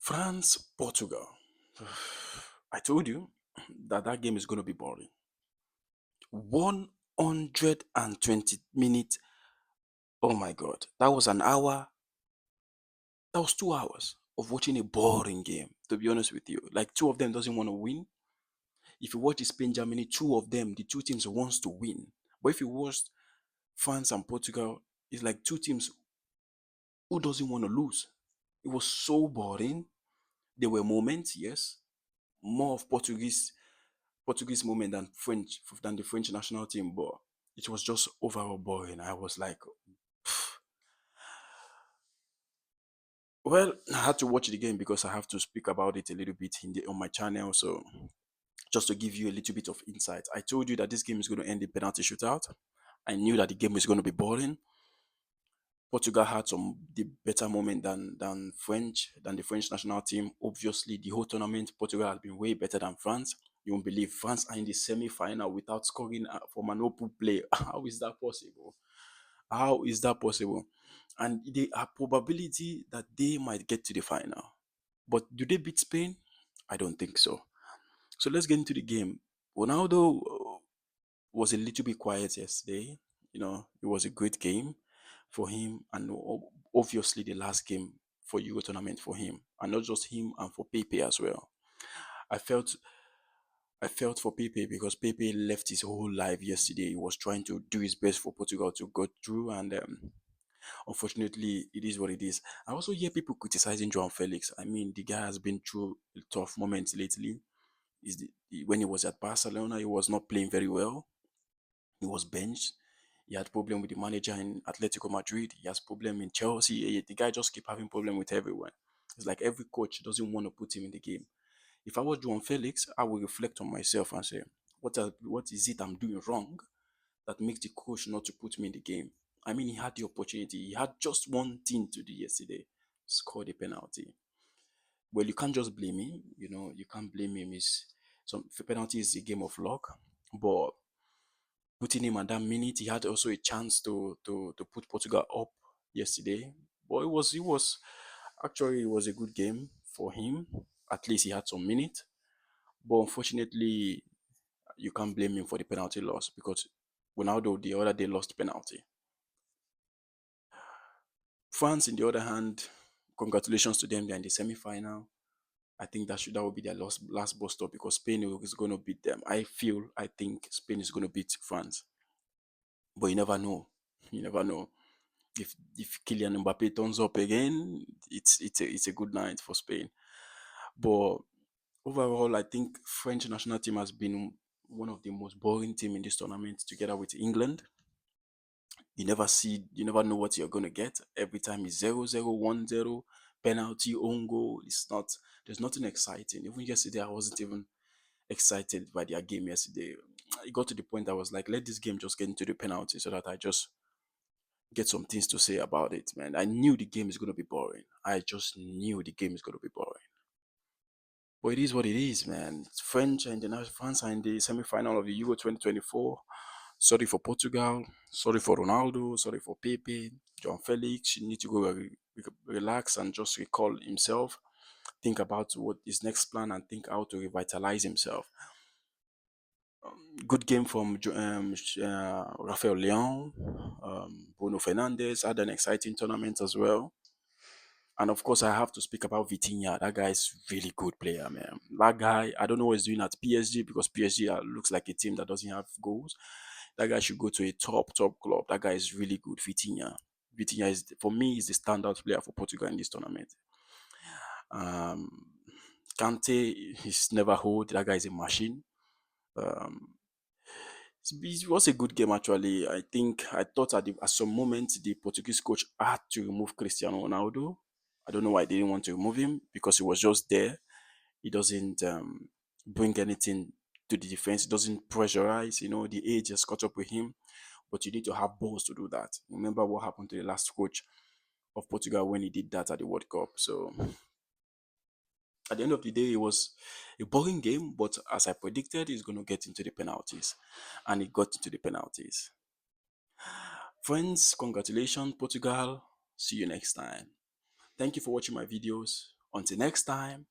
France, Portugal. I told you that game is going to be boring. 120 minutes. Oh my God. That was an hour. That was 2 hours of watching a boring game, to be honest with you. Like two of them doesn't want to win. If you watch the Spain, Germany, two of them, the two teams wants to win. But if you watch France and Portugal, it's like two teams who doesn't want to lose. It was so boring. There were moments, yes, more of Portuguese moment than the French national team, but it was just overall boring. I was like, well, I had to watch the game because I have to speak about it a little bit on my channel. So just to give you a little bit of insight, I told you that this game is going to end in penalty shootout. I knew that the game was going to be boring. Portugal had some the better moment than the French national team. Obviously, the whole tournament, Portugal has been way better than France. You won't believe France are in the semi-final without scoring from an open play. How is that possible? How is that possible? And there are probability that they might get to the final. But do they beat Spain? I don't think so. So let's get into the game. Ronaldo was a little bit quiet yesterday. It was a great game for him, and obviously the last game for Euro tournament for him, and not just him, and for Pepe as well. I felt I felt for Pepe because Pepe left his whole life yesterday. He was trying to do his best for Portugal to go through, and unfortunately, it is what it is. I also hear people criticizing João Felix. I mean, the guy has been through tough moments lately. When he was at Barcelona, he was not playing very well. He was benched. He had problem with the manager in Atletico Madrid. He has problem in Chelsea. The guy just keep having problem with everyone. It's like every coach doesn't want to put him in the game. If I was João Felix, I would reflect on myself and say, what is it I'm doing wrong that makes the coach not to put me in the game? I mean, he had the opportunity. He had just one thing to do yesterday: score the penalty. Well, you can't just blame him. You can't blame him. Some penalty is a game of luck, but putting him at that minute, he had also a chance to put Portugal up yesterday. But it was a good game for him. At least he had some minutes. But unfortunately, you can't blame him for the penalty loss because Ronaldo the other day lost penalty. France, in the other hand, congratulations to them. They're in the semi-final. I think that will be their last bus stop because Spain is going to beat them. I think Spain is going to beat France, but you never know. You never know. If Kylian Mbappe turns up again, it's a good night for Spain. But overall, I think French national team has been one of the most boring team in this tournament, together with England. You never know what you're gonna get. Every time it's 0-0, 1-0, penalty, own goal. There's nothing exciting. Even yesterday, I wasn't even excited by their game yesterday. It got to the point I was like, let this game just get into the penalty so that I just get some things to say about it, man. I knew the game is gonna be boring. I just knew the game is gonna be boring. But it is what it is, man. France are in the semi-final of the Euro 2024. Sorry for Portugal. Sorry for Ronaldo. Sorry for Pepe. John Felix. You need to go relax and just recall himself. Think about what his next plan and think how to revitalize himself. Good game from Rafael Leon. Bruno Fernandes had an exciting tournament as well. And of course, I have to speak about Vitinha. That guy is really good player, man. That guy, I don't know what he's doing at PSG because PSG looks like a team that doesn't have goals. That guy should go to a top club. That guy is really good, Vitinha. Vitinha is, for me, is the standout player for Portugal in this tournament. Um, Kante is never hold. That guy is a machine. Um, it was a good game actually. I thought at some moment the Portuguese coach had to remove Cristiano Ronaldo. I don't know why they didn't want to remove him because he was just there. He doesn't bring anything to the defense. He doesn't pressurize. The age has caught up with him, but you need to have balls to do that. Remember what happened to the last coach of Portugal when he did that at the World Cup. So at the end of the day, it was a boring game, but as I predicted, he's going to get into the penalties. And he got into the penalties. Friends, congratulations, Portugal. See you next time. Thank you for watching my videos. Until next time,